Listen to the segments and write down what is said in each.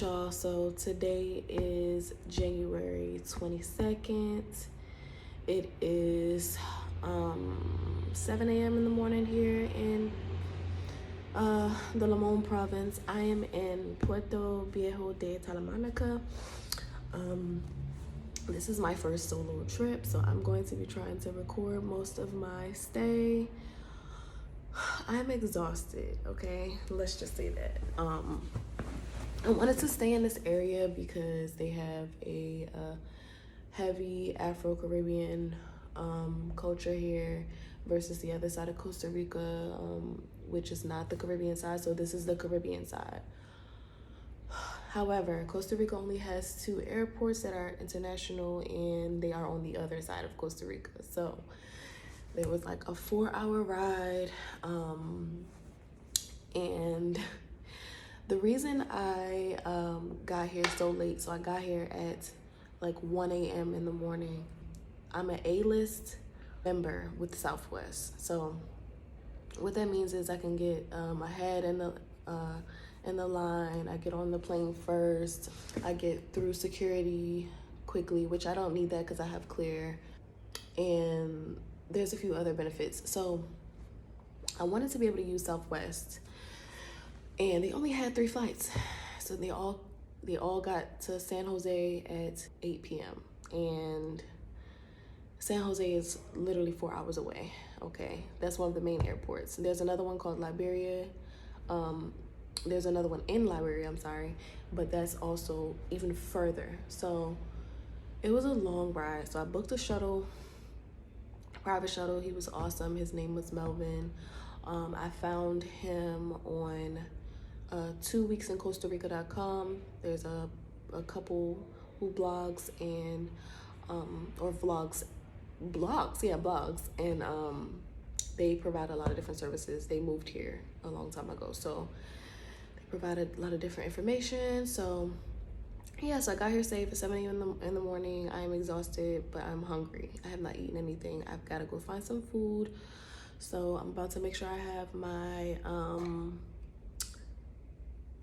y'all, so today is January 22nd. It is 7 a.m. in the morning here in the Limon province. I am in Puerto Viejo de Talamanca. This is my first solo trip, so I'm going to be trying to record most of my stay. I'm exhausted, okay? Let's just say that. I wanted to stay in this area because they have a heavy Afro-Caribbean culture here versus the other side of Costa Rica, which is not the Caribbean side, so this is the Caribbean side. However, Costa Rica only has 2 airports that are international, and they are on the other side of Costa Rica. So there was like a 4-hour ride, and the reason I got here so late, so I got here at like 1 a.m. in the morning. I'm an A-list member with Southwest. So what that means is I can get ahead in the line. I get on the plane first. I get through security quickly, which I don't need that because I have Clear. And there's a few other benefits. So I wanted to be able to use Southwest. And they only had 3 flights. So they all got to San Jose at 8 p.m. And San Jose is literally 4 hours away, okay? That's one of the main airports. There's another one called Liberia. There's another one in Liberia, I'm sorry, but that's also even further. So it was a long ride. So I booked a shuttle, private shuttle. He was awesome. His name was Melvin. I found him on 2weeksinCostaRica.com. There's a couple who blogs and or blogs, and they provide a lot of different services. They moved here a long time ago, so they provided a lot of different information. So yeah, so I got here safe at 7 a.m. in the morning. I am exhausted, but I'm hungry. I have not eaten anything. I've got to go find some food. So I'm about to make sure I have my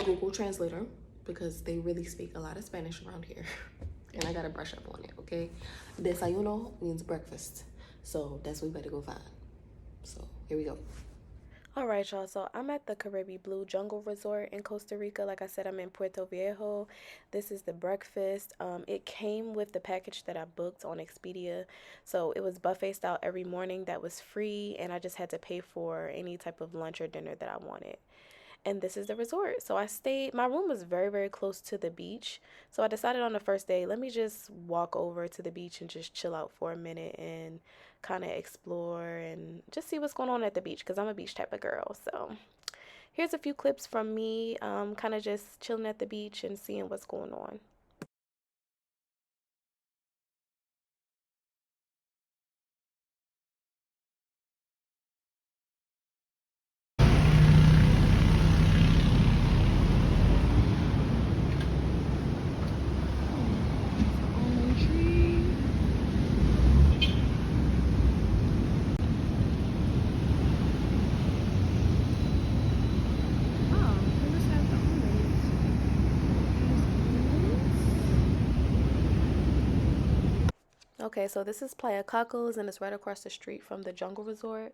Google Translator, because they really speak a lot of Spanish around here. And I gotta brush up on it, okay? Desayuno means breakfast. So that's what we better go find. So here we go. All right, y'all. So I'm at the CariBlue Jungle Resort in Costa Rica. Like I said, I'm in Puerto Viejo. This is the breakfast. It came with the package that I booked on Expedia. So it was buffet style every morning. That was free, and I just had to pay for any type of lunch or dinner that I wanted. And this is the resort. So I stayed, my room was very, very close to the beach. So I decided on the first day, let me just walk over to the beach and just chill out for a minute and kind of explore and just see what's going on at the beach, because I'm a beach type of girl. So here's a few clips from me kind of just chilling at the beach and seeing what's going on. Okay, so this is Playa Cacos, and it's right across the street from the Jungle Resort.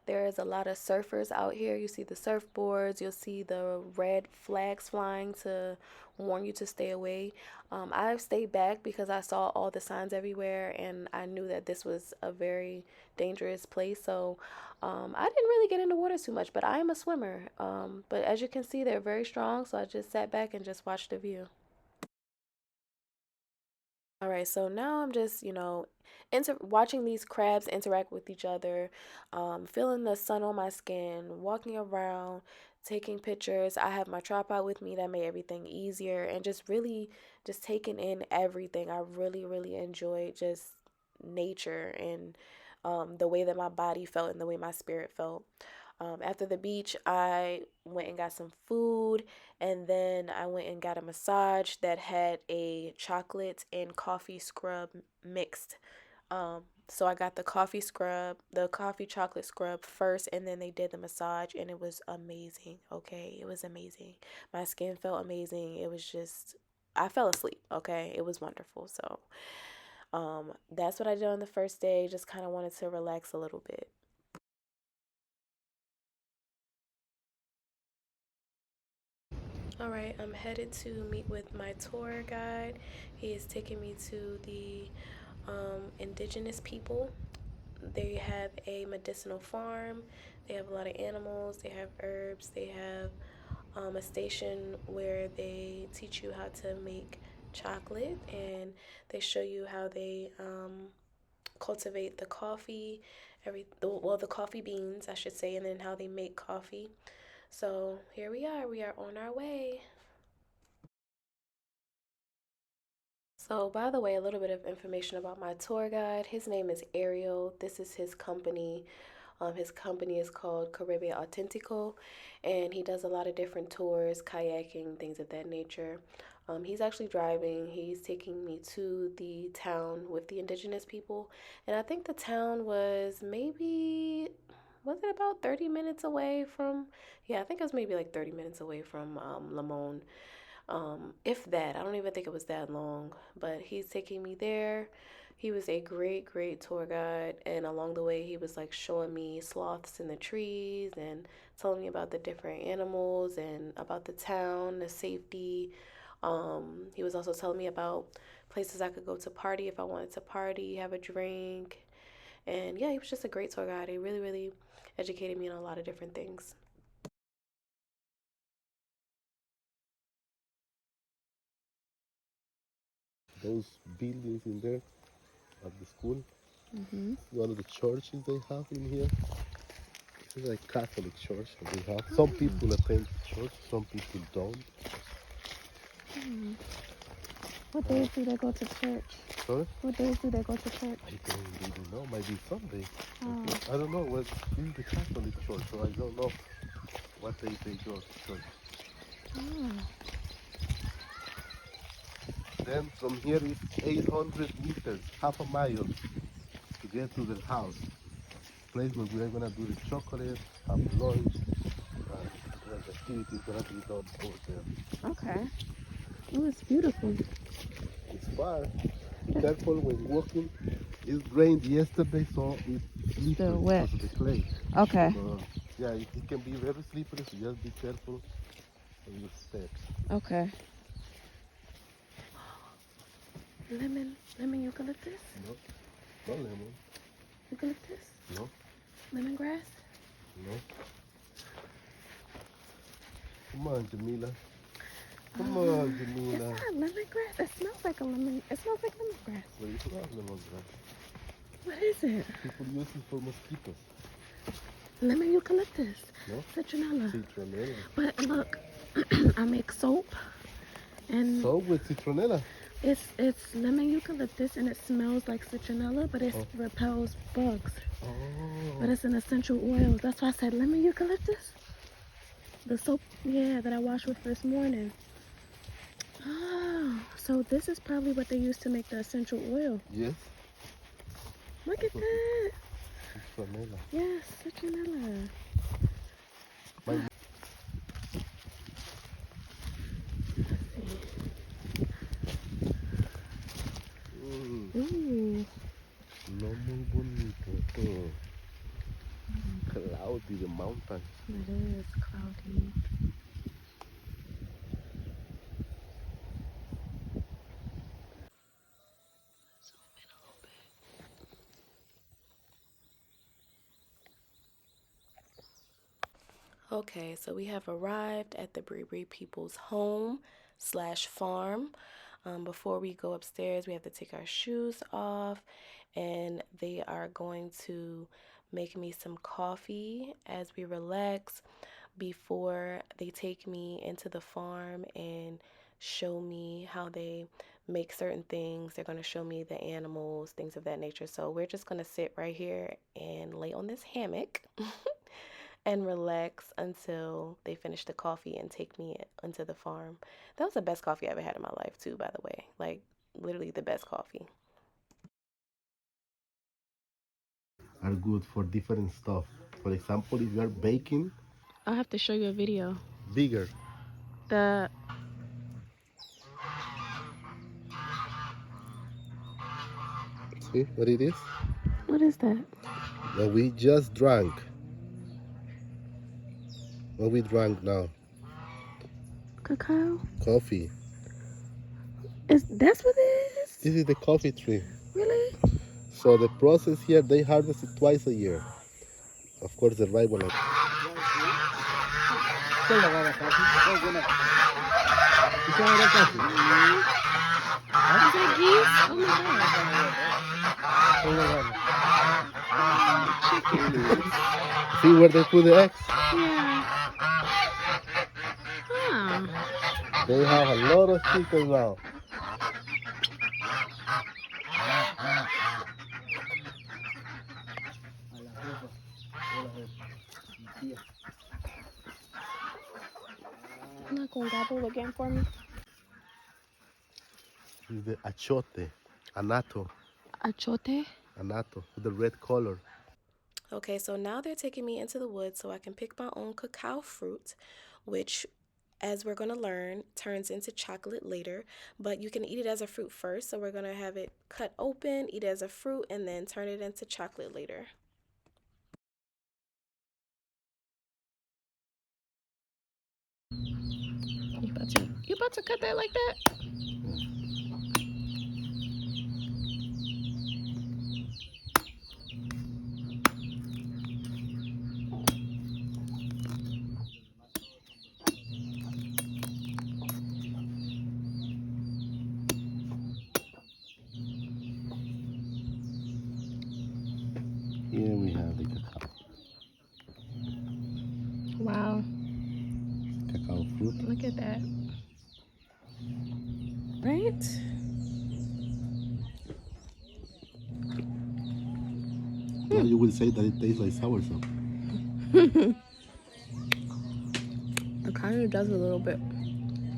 There is a lot of surfers out here. You see the surfboards, you'll see the red flags flying to warn you to stay away. I've stayed back because I saw all the signs everywhere, and I knew that this was a very dangerous place. So I didn't really get in the water too much, but I am a swimmer. But as you can see, they're very strong, so I just sat back and just watched the view. All right, so now I'm just, watching these crabs interact with each other, feeling the sun on my skin, walking around, taking pictures. I have my tripod with me that made everything easier, and just really just taking in everything. I really, really enjoyed just nature and the way that my body felt and the way my spirit felt. After the beach, I went and got some food, and then I went and got a massage that had a chocolate and coffee scrub mixed So I got the coffee scrub, the coffee chocolate scrub first, and then they did the massage, and it was amazing. Okay, it was amazing. My skin felt amazing. It was just, I fell asleep. Okay, it was wonderful. So, that's what I did on the first day. Just kind of wanted to relax a little bit. All right, I'm headed to meet with my tour guide. He is taking me to the indigenous people. They have a medicinal farm. They have a lot of animals. They have herbs. They have a station where they teach you how to make chocolate, and they show you how they cultivate the coffee, the coffee beans, I should say, and then how they make coffee. So here we are. We are on our way. So, by the way, a little bit of information about my tour guide. His name is Ariel. This is his company. His company is called Caribbean Autentico, and he does a lot of different tours, kayaking, things of that nature. He's actually driving. He's taking me to the town with the indigenous people, and I think the town was it about 30 minutes away from, yeah, I think it was maybe like 30 minutes away from Limon. If that, I don't even think it was that long, but he's taking me there. He was a great, great tour guide, and along the way, he was like showing me sloths in the trees and telling me about the different animals and about the town, the safety. He was also telling me about places I could go to party if I wanted to party, have a drink, and yeah, he was just a great tour guide. He really, really educated me on a lot of different things. Those buildings in there at the school. Mm-hmm. One of the churches they have in here. It's like Catholic church that they have. Some people attend church, some people don't. Mm. What days do they go to church? Sorry? What days do they go to church? I don't really know. Maybe Sunday. Oh. I don't know. Well, this is the Catholic church, so I don't know what day they go to church. Oh. Then from here is 800 meters, half a mile to get to the house. Place where we're gonna do the chocolate, have lunch, and the activity is gonna be done over there. Okay. Oh, it's beautiful. It's far. Be careful when walking. It rained yesterday, so it's slippery Still wet. because of the clay. Okay. So, yeah, it can be very slippery, so just be careful on your steps. Okay. Lemon eucalyptus? No, no lemon. Eucalyptus? No, Lemongrass? no. Come on, Jamila. Come on, Jamila. It's not lemongrass. It smells like a lemon. It smells like lemongrass. But it's not lemongrass. What is it? People use it for mosquitoes. Lemon eucalyptus. No? Citronella. Citronella. But look, I make soap, and Soap with citronella. it's lemon eucalyptus, and it smells like citronella, but it repels bugs. Oh. But it's an essential oil. That's why I said lemon eucalyptus. The soap, yeah, that I washed with this morning. Oh, so this is probably what they use to make the essential oil. Yes. Look at that. Citronella. Yes, citronella. My Ooh. no muy bonito. Oh. Cloudy, the mountain. It is cloudy. Okay, so we have arrived at the Bday people's home slash farm. Before we go upstairs, we have to take our shoes off, and they are going to make me some coffee as we relax before they take me into the farm and show me how they make certain things. They're going to show me the animals, things of that nature. So we're just going to sit right here and lay on this hammock and relax until they finish the coffee and take me into the farm. That was the best coffee I ever had in my life too, by the way. Like literally the best coffee. are good for different stuff. For example, if you are baking, I'll have to show you a video. bigger. The See what it is? What is that? What we just drank. What we drank now? Cacao? Coffee. That's what it is? This is the coffee tree. Really? So the process here, they harvest it twice a year. Of course, the right one. Is that geese? Oh my god. See where they put the eggs? Yeah. Huh. They have a lot of chickens now. I'm not going to gobble again for me. This is the achote, anato, Achote? anato, with the red color. Okay, so now they're taking me into the woods so I can pick my own cacao fruit, which, as we're going to learn, turns into chocolate later. But you can eat it as a fruit first, so we're going to have it cut open, eat it as a fruit, and then turn it into chocolate later. You about to cut that like that? Here we have the cacao. Wow, Cacao fruit. look at that. Right? Now you will say that it tastes like soursop. It kind of does a little bit.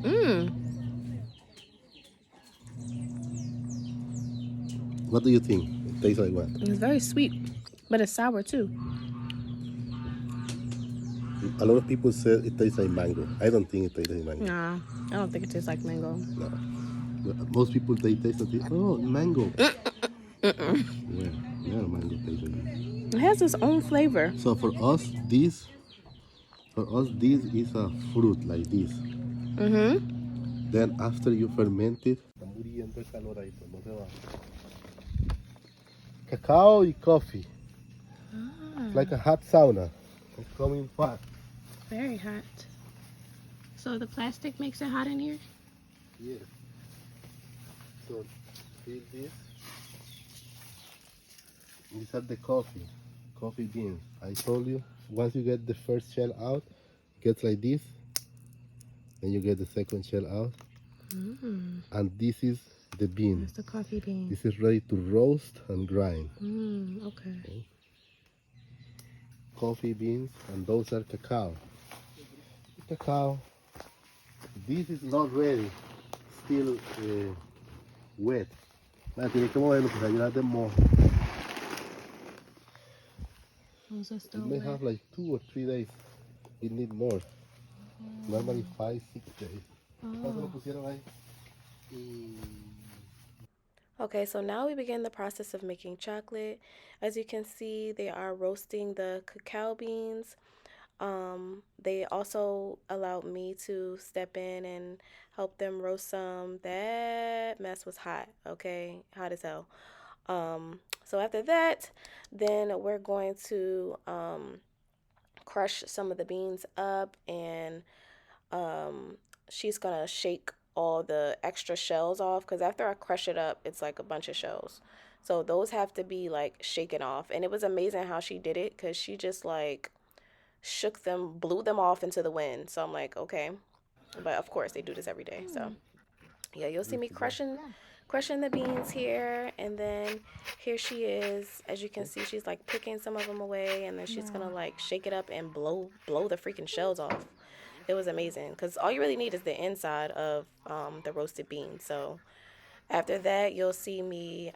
Mmm. What do you think? It tastes like what? It's very sweet, but it's sour too. A lot of people say it tastes like mango. I don't think it tastes like mango. Nah, I don't think it tastes like mango. No. Most people, they taste it. Oh, mango. Yeah, mango tastes like mango. It has its own flavor. So for us, this is a fruit like this. Mm-hmm. Then after you ferment it, cacao and coffee. It's like a hot sauna. It's coming fast. Very hot. So the plastic makes it hot in here? Yes. So feel this. These are the coffee beans. I told you, once you get the first shell out, it gets like this. Then you get the second shell out. And this is the bean. That's the coffee bean. This is ready to roast and grind. Okay. Coffee beans, and those are cacao. Cacao. This is not ready. Still wet. Tiene que moverlo porque ayuda de mojo. Those are It still may wet. have like 2 or 3 days. It need more. Normally 5, 6 days. Okay, so now we begin the process of making chocolate. As you can see, they are roasting the cacao beans. They also allowed me to step in and help them roast some. That mess was hot, okay? Hot as hell. So after that, then we're going to crush some of the beans up, and she's gonna shake all the extra shells off, because after I crush it up, it's like a bunch of shells. So those have to be like shaken off. And it was amazing how she did it, because she just like shook them, blew them off into the wind. So I'm like, okay. But of course they do this every day. So yeah, you'll see me crushing the beans here, and then here she is. As you can see, she's like picking some of them away, and then she's gonna like shake it up and blow the freaking shells off. It was amazing, because all you really need is the inside of the roasted beans. So after that, you'll see me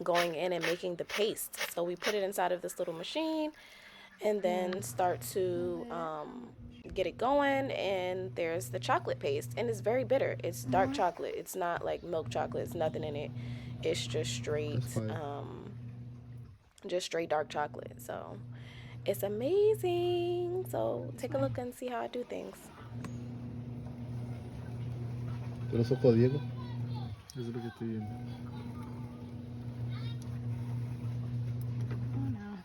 going in and making the paste. So we put it inside of this little machine and then start to get it going, and there's the chocolate paste, and it's very bitter. It's dark chocolate. It's not like milk chocolate. It's nothing in it. It's just straight dark chocolate. So it's amazing. So take a look and see how I do things. ¿Tú eres ojo, Diego? Eso es lo que estoy viendo. Oh no.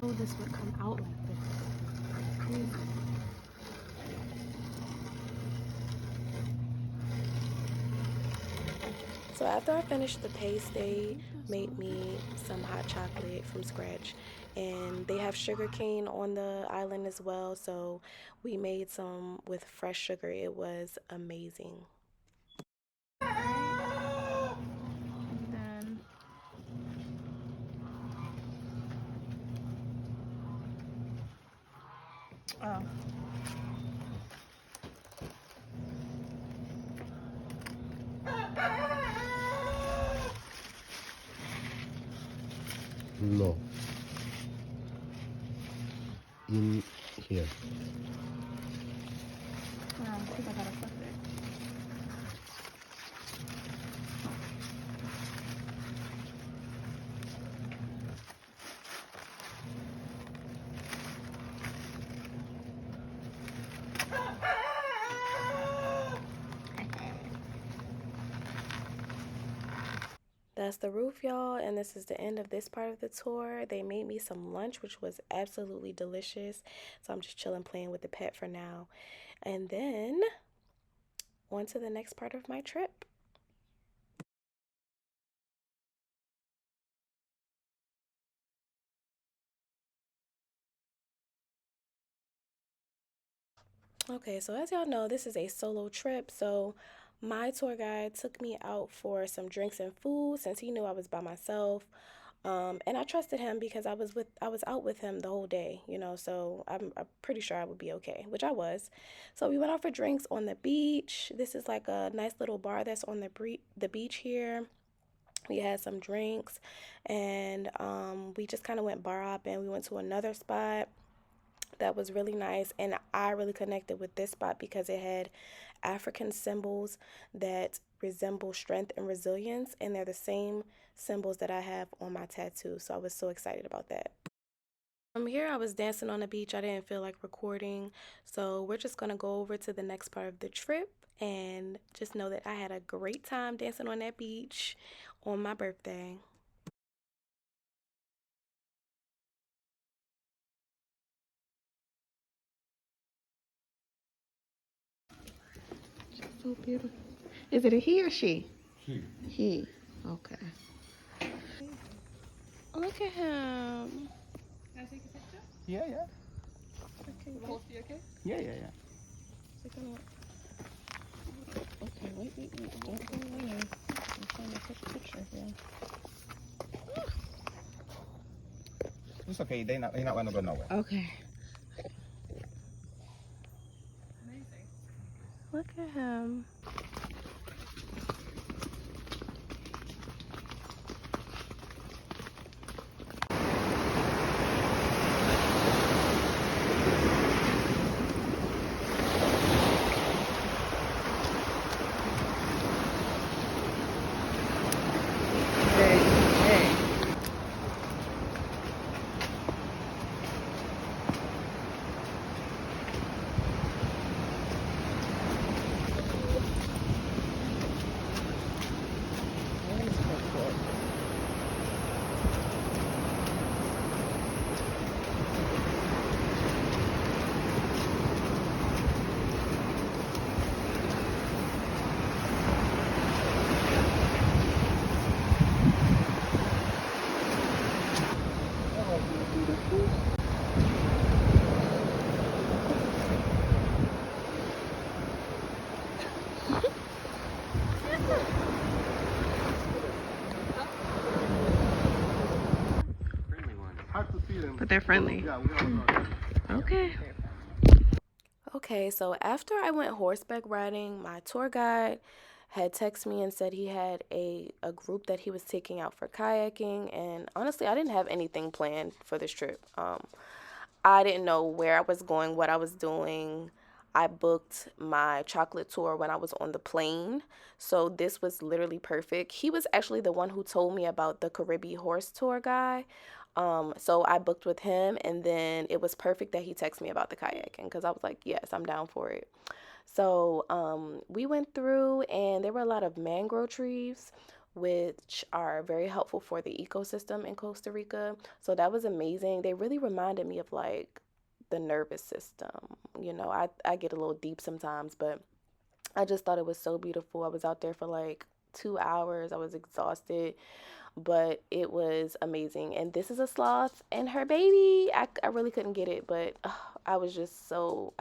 Oh, this would come out like this. Crazy. So after I finished the paste, they made me some hot chocolate from scratch, and they have sugar cane on the island as well. So we made some with fresh sugar. It was amazing. And then oh. No. In here. No, I think I gotta flip it. That's the roof, y'all, and this is the end of this part of the tour. They made me some lunch, which was absolutely delicious. So I'm just chilling, playing with the pet for now. And then on to the next part of my trip. Okay, so as y'all know, this is a solo trip. So my tour guide took me out for some drinks and food since he knew I was by myself. And I trusted him because I was out with him the whole day, you know, so I'm pretty sure I would be okay, which I was. So we went out for drinks on the beach. This is like a nice little bar that's on the beach here. We had some drinks, and we just kind of went bar hopping. We went to another spot that was really nice, and I really connected with this spot because it had African symbols that resemble strength and resilience, and they're the same symbols that I have on my tattoo. So I was so excited about that. From here, I was dancing on the beach. I didn't feel like recording, so we're just gonna go over to the next part of the trip, and just know that I had a great time dancing on that beach on my birthday. So beautiful. Is it a he or she? He. He. Okay. Look at him. Can I take a picture? Yeah, yeah. Okay, Will the horse be okay? Yeah, yeah, yeah. okay, wait. Don't go away. I'm trying to take a picture here. It's okay. They not gonna go nowhere. Okay. Amazing. Look at him. But they're friendly. Yeah, we have a dog. Okay. Okay, so after I went horseback riding, my tour guide had texted me and said he had a group that he was taking out for kayaking. And honestly, I didn't have anything planned for this trip. I didn't know where I was going, what I was doing. I booked my chocolate tour when I was on the plane. So this was literally perfect. He was actually the one who told me about the Caribbean horse tour guy. So I booked with him, and then it was perfect that he texted me about the kayaking because I was like, yes, I'm down for it. So we went through, and there were a lot of mangrove trees, which are very helpful for the ecosystem in Costa Rica. So that was amazing. They really reminded me of like the nervous system. You know, I get a little deep sometimes, but I just thought it was so beautiful. I was out there for like 2 hours. I was exhausted, but it was amazing. And this is a sloth and her baby. I really couldn't get it, but I was just so,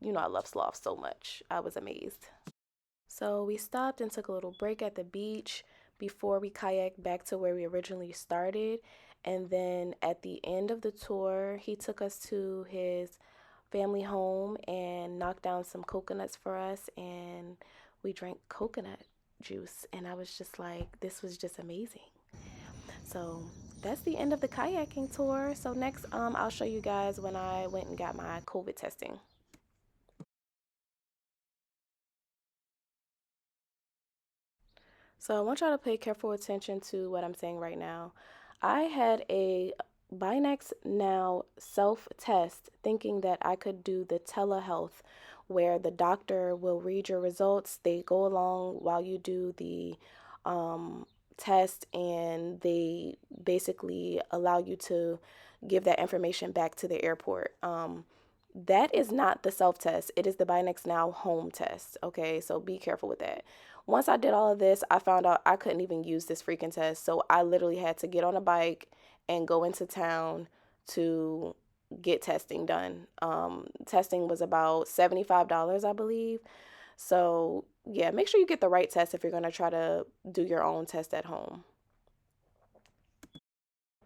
you know, I love sloths so much. I was amazed. So we stopped and took a little break at the beach before we kayaked back to where we originally started. And then at the end of the tour, he took us to his family home and knocked down some coconuts for us, and we drank coconut juice, and I was just like, this was just amazing. So that's the end of the kayaking tour. So next I'll show you guys when I went and got my COVID testing. So I want y'all to pay careful attention to what I'm saying right now. I had a Binax Now self-test thinking that I could do the telehealth where the doctor will read your results. They go along while you do the test, and they basically allow you to give that information back to the airport. That is not the self-test. It is the Binax Now home test. Okay, so be careful with that. Once I did all of this, I found out I couldn't even use this freaking test. So I literally had to get on a bike and go into town to get testing done. Testing was about $75, I believe. So yeah, make sure you get the right test if you're going to try to do your own test at home.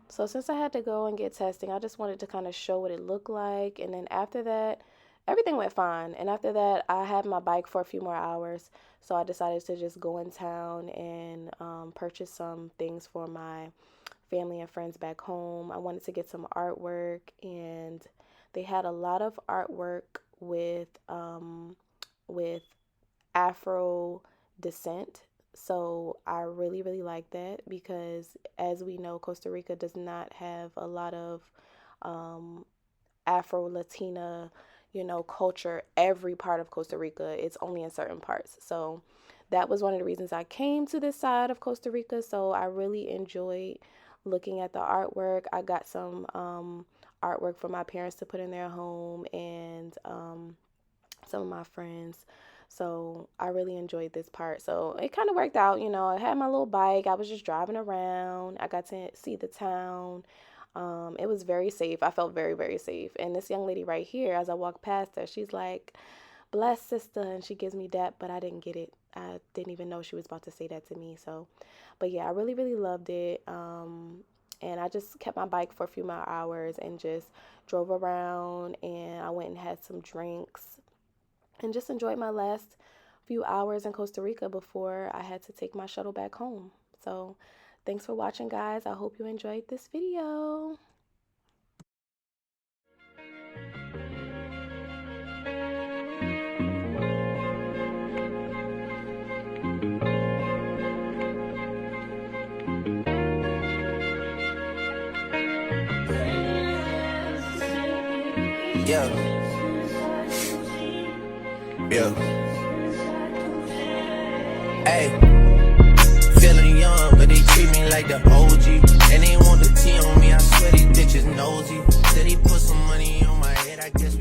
So since I had to go and get testing, I just wanted to kind of show what it looked like. And then after that, everything went fine. And after that, I had my bike for a few more hours. So I decided to just go in town and purchase some things for my family and friends back home. I wanted to get some artwork, and they had a lot of artwork with Afro descent. So I really, really like that because, as we know, Costa Rica does not have a lot of Afro-Latina, you know, culture. Every part of Costa Rica, it's only in certain parts. So that was one of the reasons I came to this side of Costa Rica. So I really enjoyed looking at the artwork. I got some artwork for my parents to put in their home, and some of my friends. So I really enjoyed this part. So it kind of worked out, you know. I had my little bike. I was just driving around. I got to see the town. It was very safe. I felt very, very safe. And this young lady right here, as I walked past her, she's like, "Bless sister," and she gives me that, but I didn't get it. I didn't even know she was about to say that to me. So, but yeah, I really, really loved it. And I just kept my bike for a few more hours and just drove around, and I went and had some drinks and just enjoyed my last few hours in Costa Rica before I had to take my shuttle back home. So thanks for watching, guys. I hope you enjoyed this video. Yeah. Yeah. Hey. Feeling young, but they treat me like the OG. And they want the T on me, I swear these bitches nosy. Said he put some money on my head, I guess.